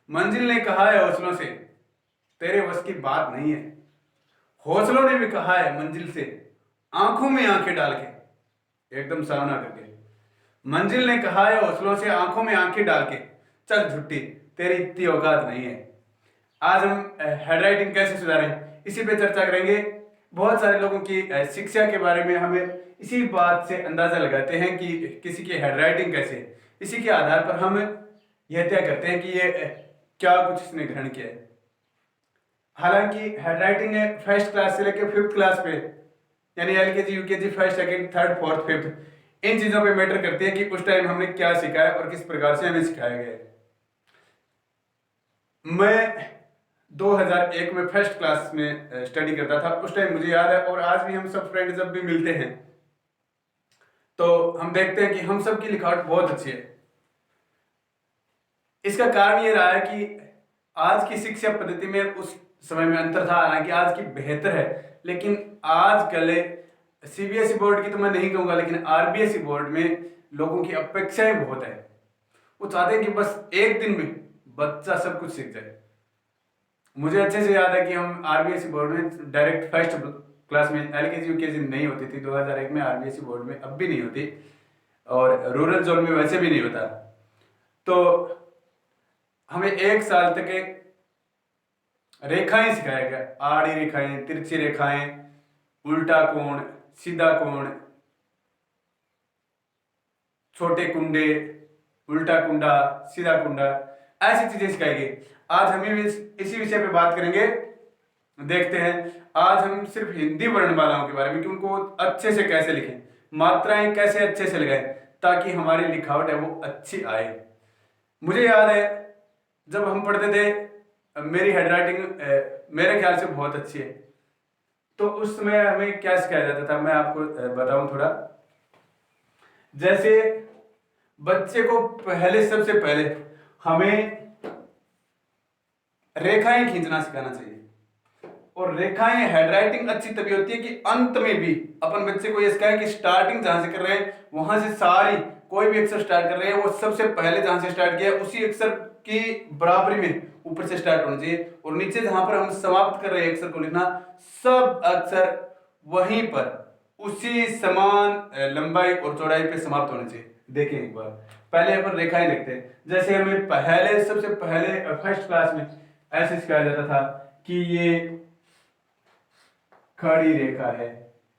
मंजिल ने कहा है हौसलों से तेरे बस की बात नहीं है। हौसलों ने भी कहा है मंजिल से आंखों में आंखें डाल के, एकदम सामना करके। मंजिल ने कहा है हौसलों से आंखों में आंखें डाल के, चल झुट्टी तेरी इतनी औकात नहीं है। आज हम हैंड राइटिंग कैसे सुधारें इसी पे चर्चा करेंगे। बहुत सारे लोगों की शिक्षा के बारे में हमें इसी बात से अंदाजा लगाते हैं कि किसी की हैंड राइटिंग कैसे है। इसी के आधार पर हम यह तय करते हैं कि ये क्या कुछ इसने ग्रहण किया है। हालांकि हैंड राइटिंग है फर्स्ट क्लास से लेकर फिफ्थ क्लास पे, यानी LKG UKG first second third fourth fifth, इन चीजों पे मैटर करती है कि उस टाइम हमने क्या सीखा है और किस प्रकार से हमें सिखाया गया है। मैं 2001 में फर्स्ट क्लास में स्टडी करता था, उस टाइम मुझे याद है। और आज भी हम सब फ्रेंड जब भी मिलते हैं तो हम देखते हैं कि हम सब की लिखावट बहुत अच्छी है। इसका कारण ये रहा है कि आज की शिक्षा पद्धति में उस समय में अंतर था, हालांकि आज की बेहतर है। लेकिन आजकल सीबीएसई बोर्ड की तो मैं नहीं कहूंगा, लेकिन आरबीएसई बोर्ड में लोगों की अपेक्षाएं बहुत है। वो चाहते हैं कि बस एक दिन में बच्चा सब कुछ सीख जाए। मुझे अच्छे से याद है कि हम आरबीएसई बोर्ड में डायरेक्ट फर्स्ट क्लास में, एलकेजी यूकेजी नहीं होती थी 2001 में आरबीएसई बोर्ड में, अब भी नहीं होती, और रूरल जोन में वैसे भी नहीं होता। तो हमें एक साल तक रेखाएं सिखाया गया, आड़ी रेखाएं, तिरछी रेखाएं, उल्टा कोण, सीधा कोण, छोटे कुंडे, उल्टा कुंडा, सीधा कुंडा, ऐसी चीजें सिखाई गई। आज हम इसी विषय पे बात करेंगे। देखते हैं आज हम सिर्फ हिंदी वर्णमालाओं के बारे में कि उनको अच्छे से कैसे लिखें, मात्राएं कैसे अच्छे से लगाएं ताकि हमारी लिखावट है वो अच्छी आए। मुझे याद है जब हम पढ़ते थे, मेरी हैंडराइटिंग मेरे ख्याल से बहुत अच्छी है। तो उस समय हमें क्या सिखाया जाता था, मैं आपको बताऊं थोड़ा। जैसे बच्चे को सबसे पहले हमें रेखाएं खींचना सिखाना चाहिए। और रेखाएं हैंडराइटिंग अच्छी तभी होती है कि अंत में भी अपन बच्चे को ये सिखाएं कि स्टार्टिंग जहां से कर रहे हैं वहां से सारी, कोई भी अक्षर स्टार्ट कर रहे हैं वो सबसे पहले जहां से स्टार्ट किया उसी अक्षर की बराबरी में ऊपर से स्टार्ट होना चाहिए, और नीचे जहां पर हम समाप्त कर रहे हैं अक्षर को लिखना, सब अक्षर वहीं पर उसी समान लंबाई और चौड़ाई पे समाप्त होने चाहिए। देखें एक बार, पहले अपन रेखाएं देखते हैं। जैसे हमें सबसे पहले फर्स्ट क्लास में ऐसे सिखाया जाता था कि ये खड़ी रेखा है,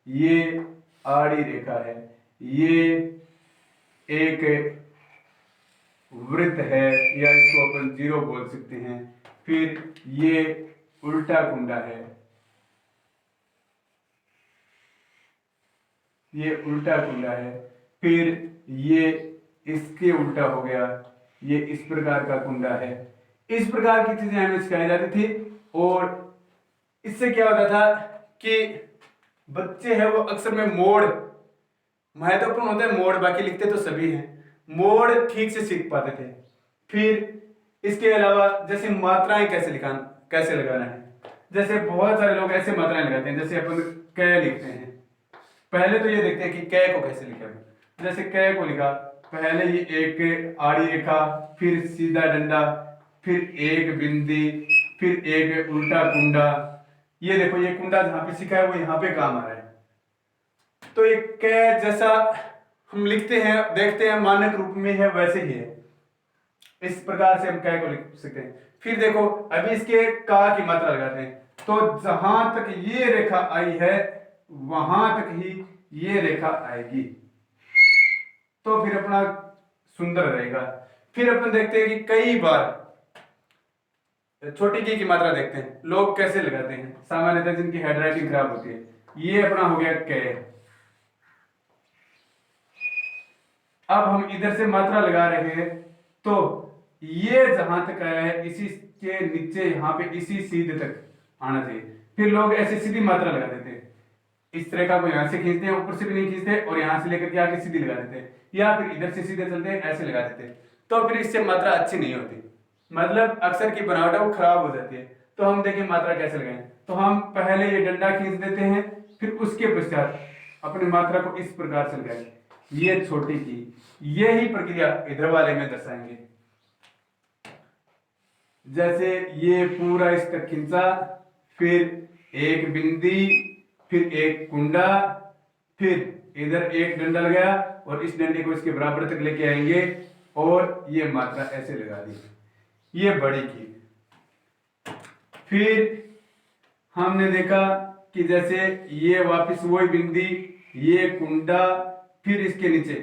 ये आड़ी रेखा है, ये एक वृत्त है या इसको अपन जीरो बोल सकते हैं, फिर ये उल्टा कुंडा है, ये उल्टा कुंडा है, फिर ये इसके उल्टा हो गया, ये इस प्रकार का कुंडा है। इस प्रकार की चीजें हमें सिखाई जाती थी। और इससे क्या होता था कि बच्चे हैं वो अक्सर में मोड़ महत्वपूर्ण होता है, मोड़ बाकी लिखते तो सभी हैं, मोड़ ठीक से सीख पाते थे। फिर इसके अलावा जैसे मात्राएं कैसे लगाना है। जैसे बहुत सारे लोग ऐसे मात्राएं लगाते हैं, जैसे अपन क लिखते हैं, पहले तो ये देखते हैं कि क को कैसे लिखें। जैसे क को लिखा, पहले ये एक आड़ी रेखा, फिर सीधा डंडा, फिर एक बिंदी, फिर एक उल्टा कुंडा। ये देखो ये कुंडा जहां पे सीखा है वो यहाँ पे काम आ रहा है। तो ये क जैसा हम लिखते हैं, देखते हैं मानक रूप में है वैसे ही है। इस प्रकार से हम क को लिख सकते हैं। फिर देखो अभी इसके का की मात्रा लगाते हैं, तो जहां तक ये रेखा आई है वहां तक ही ये रेखा आएगी, तो फिर अपना सुंदर रहेगा। फिर अपन देखते हैं कि कई बार छोटी की मात्रा देखते हैं लोग कैसे लगाते हैं, सामान्यतः जिनकी हैंडराइटिंग खराब होती है। ये अपना हो गया क। अब हम इधर से मात्रा लगा रहे हैं, तो ये जहां तक आया है इसी के नीचे यहाँ पे इसी सीधे तक आना चाहिए। फिर लोग ऐसे सीधी मात्रा लगा देते हैं, इस रेखा को यहां से खींचते हैं, ऊपर से भी नहीं खींचते, और यहां से लेकर के आके सीधी लगा देते हैं, या फिर इधर से सीधे चलते हैं ऐसे लगा देते हैं। तो फिर इससे मात्रा अच्छी नहीं होती, मतलब अक्षर की बनावट है वो खराब हो जाती है। तो हम देखें मात्रा कैसे लगाएं, तो हम पहले ये डंडा खींच देते हैं, फिर उसके पश्चात अपनी मात्रा को इस प्रकार से लगाएं, ये छोटी की। यही प्रक्रिया इधर वाले में दर्शाएंगे। जैसे ये पूरा इसका खिंचा, फिर एक बिंदी, फिर एक कुंडा, फिर इधर एक डंडा लगाया और इस डंडे को इसके बराबर तक लेके आएंगे और ये मात्रा ऐसे लगा दी, ये बड़ी की। फिर हमने देखा कि जैसे ये वापस वही बिंदी, ये कुंडा, फिर इसके नीचे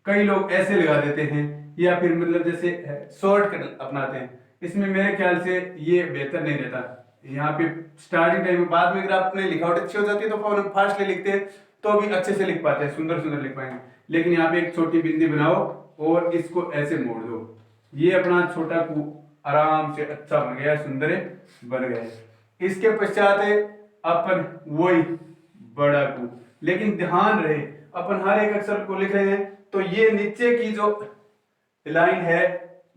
कई लोग ऐसे लगा देते हैं या फिर मतलब जैसे शॉर्टकट अपनाते हैं। इसमें मेरे ख्याल से ये बेहतर नहीं रहता। यहाँ पे स्टार्टिंग टाइम में, बाद में अगर आपने लिखावट अच्छी हो जाती है तो फास्टली लिखते हैं तो भी अच्छे से लिख पाते हैं, सुंदर सुंदर लिख पाएंगे। लेकिन यहाँ पे एक छोटी बिंदी बनाओ और इसको ऐसे मोड़ दो, ये अपना छोटा कू आराम से अच्छा बन गया, सुंदर बन गया। इसके पश्चात अपन वही बड़ा कू, लेकिन ध्यान रहे अपन हर एक अक्षर को लिख रहे हैं तो ये नीचे की जो लाइन है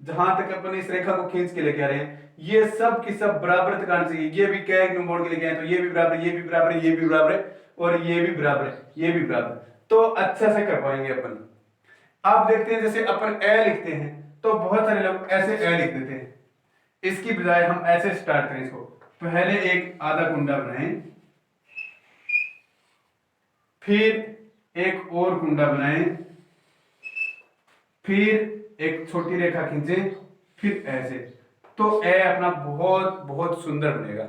जहां तक अपन इस रेखा को खींच के लेके आ रहे हैं ये सब की सब बराबर तक आनी चाहिए। ये भी कैग में मोड़ के लेके आए तो ये भी बराबर, ये भी बराबर, ये भी बराबर और ये भी बराबर, ये भी बराबर, तो अच्छा से कर पाएंगे अपन। आप देखते हैं जैसे अपन ए लिखते हैं तो बहुत सारे लोग ऐसे ए लिख देते हैं, इसकी बजाय हम ऐसे स्टार्ट करें इसको। पहले एक आधा कुंडा बनाएं, फिर एक और कुंडा बनाएं, फिर एक छोटी रेखा खींचे, फिर ऐसे, तो ए अपना बहुत बहुत सुंदर बनेगा।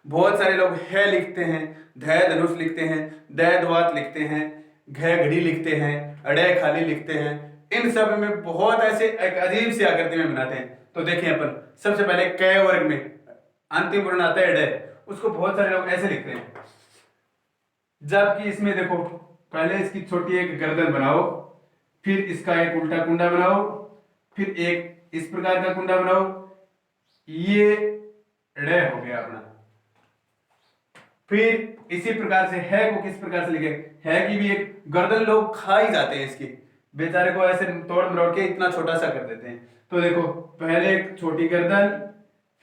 बहुत सारे लोग है लिखते हैं, धै धनुष लिखते हैं, दै द्वात लिखते हैं, घ घड़ी लिखते हैं, अड़े खाली लिखते हैं। इन सब में बहुत ऐसे एक अजीब सी आकृति में बनाते हैं। तो देखें अपन सबसे पहले क वर्ग में अंतिम वर्ण आता है अड़े, उसको बहुत सारे लोग ऐसे लिखते हैं, जबकि इसमें देखो पहले इसकी छोटी एक गर्दन बनाओ, फिर इसका एक उल्टा कुंडा बनाओ, फिर एक इस प्रकार का कुंडा बनाओ, ये ड़ हो गया अपना। फिर इसी प्रकार से है को किस प्रकार से लिखे, है की भी एक गर्दन लोग खा ही जाते हैं, इसकी बेचारे को ऐसे तोड़ मरोड़ के इतना छोटा सा कर देते हैं। तो देखो पहले एक छोटी गर्दन,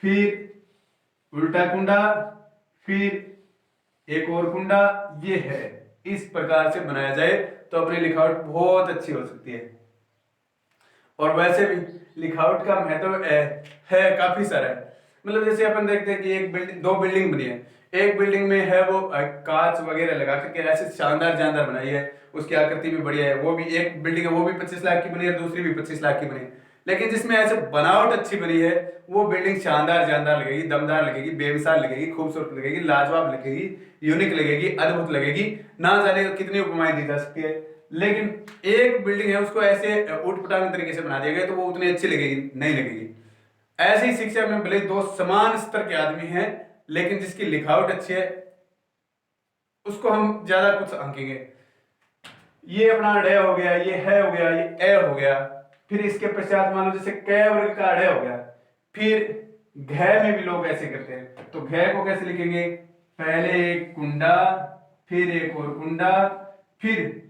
फिर उल्टा कुंडा, फिर एक और कुंडा, ये है। इस प्रकार से बनाया जाए तो अपनी लिखावट बहुत अच्छी हो सकती है। और वैसे भी लिखावट का महत्व है काफी सारा है। मतलब जैसे अपन देखते हैं कि एक बिल्डिंग, दो बिल्डिंग बनी है, एक बिल्डिंग में है वो कांच वगैरह लगा करके ऐसे शानदार जानदार बनाई है, उसकी आकृति भी बढ़िया है, वो भी एक बिल्डिंग है, वो भी 25 लाख की बनी है, दूसरी भी 25 लाख की बनी है। लेकिन जिसमें ऐसे बनावट अच्छी बनी है वो बिल्डिंग शानदार जानदार लगेगी, दमदार लगेगी, बेमिसाल लगेगी, खूबसूरत लगेगी, लाजवाब लगेगी, यूनिक लगेगी, अद्भुत लगेगी, ना जाने कितनी उपमाएं दी जा सकती है। लेकिन एक बिल्डिंग है उसको ऐसे उटपटांग तरीके से बना दिया गया तो वो उतनी अच्छी लगेगी नहीं लगेगी। ऐसी ही शिक्षा में भले दो समान स्तर के आदमी हैं, लेकिन जिसकी लिखावट अच्छी है उसको हम ज्यादा कुछ आंकेंगे। ये अपना ड हो गया, ये है हो गया, ये ए हो गया, फिर इसके पश्चात मान लो जैसे क वर्ग का ड हो गया, फिर घ में भी लोग ऐसे करते हैं। तो घ को कैसे लिखेंगे, पहले एक कुंडा, फिर एक और कुंडा, फिर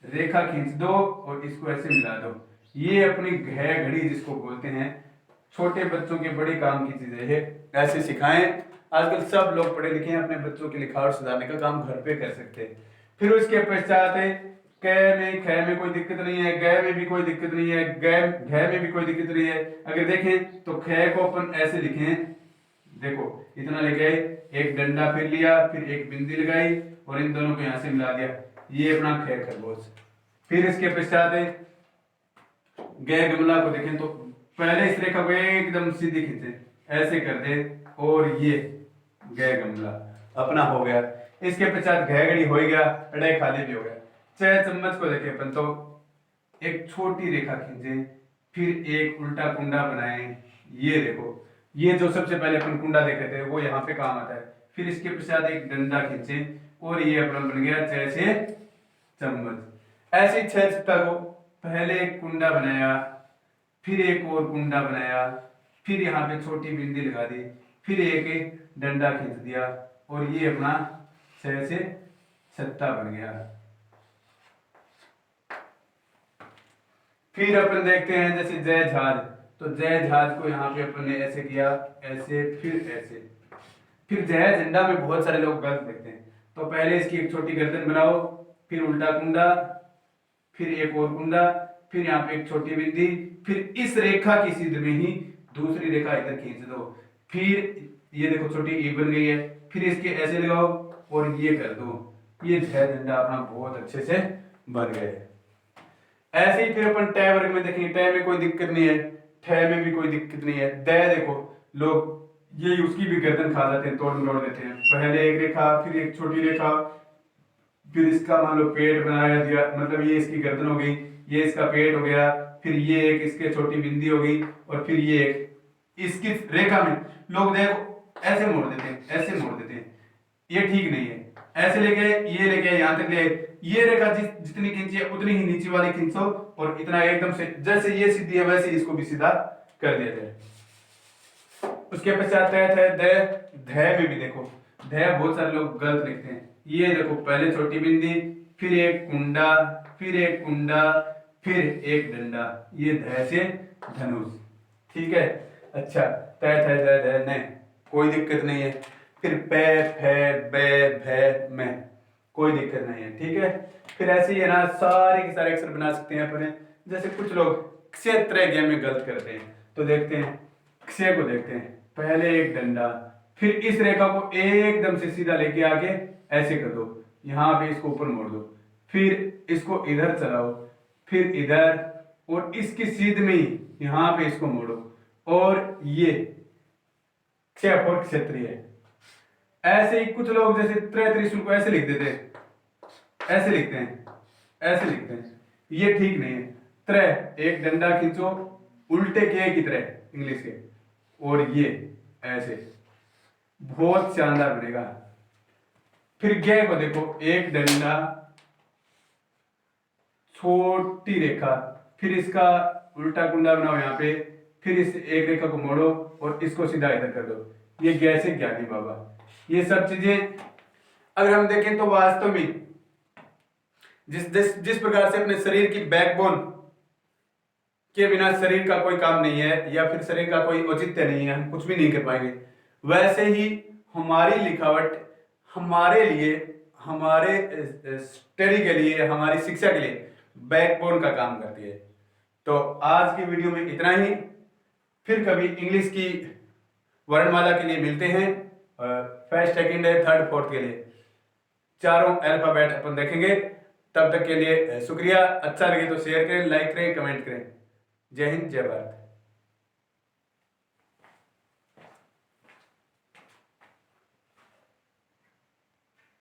रेखा खींच दो और इसको ऐसे मिला दो। ये अपनी घ घड़ी जिसको बोलते हैं, छोटे बच्चों के बड़े काम की चीजें है, ऐसे सिखाएं। आजकल सब लोग पढ़े लिखे हैं, अपने बच्चों की लिखावट सुधारने का काम घर पे कर सकते हैं। फिर उसके पश्चात क में ख में कोई दिक्कत नहीं है, ग में भी कोई दिक्कत नहीं है, घ में भी कोई दिक्कत नहीं है। अगर देखें तो ख को अपन ऐसे लिखें, देखो इतना लेके एक डंडा फिर लिया, फिर एक बिंदी लगाई और इन दोनों को यहां से मिला दिया, ये अपना ख खरगोश। फिर इसके पश्चात ग गमला को देखें तो पहले इस रेखा को एकदम सीधी खींचे, ऐसे कर दे और ये ग गमला अपना हो गया। इसके पश्चात घ घड़ी हो गया, अड़े खाली भी हो गया। चाहे चम्मच को देखें अपन तो एक छोटी रेखा खींचे, फिर एक उल्टा कुंडा बनाए, ये देखो ये जो सबसे पहले अपन कुंडा देखे थे वो यहाँ पे काम आता है। फिर इसके पश्चात एक डंडा खींचे और ये अपना बन गया जैसे चम्मच। ऐसे 6 चित्ता को पहले एक कुंडा बनाया, फिर एक और कुंडा बनाया, फिर यहाँ पे छोटी बिंदी लगा दी, फिर एक डंडा खींच दिया और ये अपना 6 से छत्ता बन गया। फिर अपन देखते हैं जैसे जय झाज, तो जय झाज को यहाँ पे अपन ने ऐसे किया, ऐसे फिर ऐसे। फिर जय झंडा में बहुत सारे लोग गलत देखते हैं, तो पहले इसकी एक छोटी गर्दन बनाओ, फिर उल्टा कुंडा, फिर एक और कुंडा, फिर यहाँ पे एक छोटी बिंदी, फिर इस रेखा की सीध में ही दूसरी रेखा इधर खींच दो, फिर ये देखो छोटी ई बन गई है, फिर इसके ऐसे लगाओ और ये कर दो, ये झ झंडा अपना बहुत अच्छे से बन गए। ऐसे ही फिर अपन टै वर्ग में देखेंगे, टै में कोई दिक्कत नहीं है, ठै में भी कोई दिक्कत नहीं है। दै देखो लोग ये उसकी भी गर्दन खा जाते हैं, तोड़ मरोड़ देते हैं। पहले एक रेखा, फिर एक छोटी रेखा, फिर इसका मान लो पेट बनाया दिया, मतलब ये इसकी गर्दन हो गई, ये इसका पेट हो गया, फिर ये एक इसके छोटी बिंदी हो गई, और फिर ये एक इसकी रेखा में लोग देखो ऐसे मोड़ देते हैं, ऐसे मोड़ देते हैं, ये ठीक नहीं है। ऐसे लेके ये लेके यहां तक ले, ये रेखा जितनी खींची है उतनी ही नीचे वाली खींचो, और इतना एकदम से जैसे ये सीधी है वैसे इसको भी सीधा कर दिया जाए। उसके पश्चात ध में भी देखो, ध बहुत सारे लोग गलत लिखते हैं। ये देखो पहले छोटी बिंदी, फिर एक कुंडा, फिर एक कुंडा, फिर एक डंडा, ये ध से धनुष, ठीक है। अच्छा, न कोई दिक्कत नहीं है। फिर पै फै बै भै मैं, कोई दिक्कत नहीं है, ठीक है। फिर ऐसे ही है ना, सारे के सारे अक्षर बना सकते हैं अपने। जैसे कुछ लोग क्षेत्र में गलत करते हैं, तो देखते हैं क्षय को देखते हैं, पहले एक डंडा, फिर इस रेखा को एकदम से सीधा लेके आके ऐसे कर दो, यहाँ पे इसको ऊपर मोड़ दो, फिर इसको इधर चलाओ, फिर इधर, और इसकी सीध में ही यहाँ पे इसको मोड़ो, और ये क्षय और क्षत्रिय। ऐसे ही कुछ लोग जैसे त्रय त्रिशूल को ऐसे लिख देते हैं, ऐसे लिखते हैं, ऐसे लिखते हैं, ये ठीक नहीं है। त्रय एक डंडा खींचो उल्टे के की तरह इंग्लिश के, और ये ऐसे बहुत शानदार बनेगा। फिर गे को देखो, एक डंडा, छोटी रेखा, फिर इसका उल्टा कुंडा बनाओ यहाँ पे, फिर इस एक रेखा को मोड़ो और इसको सीधा इधर कर दो, ये गे से ज्ञानी बाबा। ये सब चीजें अगर हम देखें तो वास्तव में जिस प्रकार से अपने शरीर की बैकबोन के बिना शरीर का कोई काम नहीं है, या फिर शरीर का कोई औचित्य नहीं है, हम कुछ भी नहीं कर पाएंगे, वैसे ही हमारी लिखावट हमारे लिए, हमारे स्टडी के लिए, हमारी शिक्षा के लिए बैकबोन का काम करती है। तो आज की वीडियो में इतना ही, फिर कभी इंग्लिश की वर्णमाला के लिए मिलते हैं, फर्स्ट सेकंड थर्ड फोर्थ के लिए चारों अल्फाबेट अपन देखेंगे। तब तक के लिए शुक्रिया। अच्छा लगे तो शेयर करें, लाइक करें, कमेंट करें। जय हिंद, जय भारत।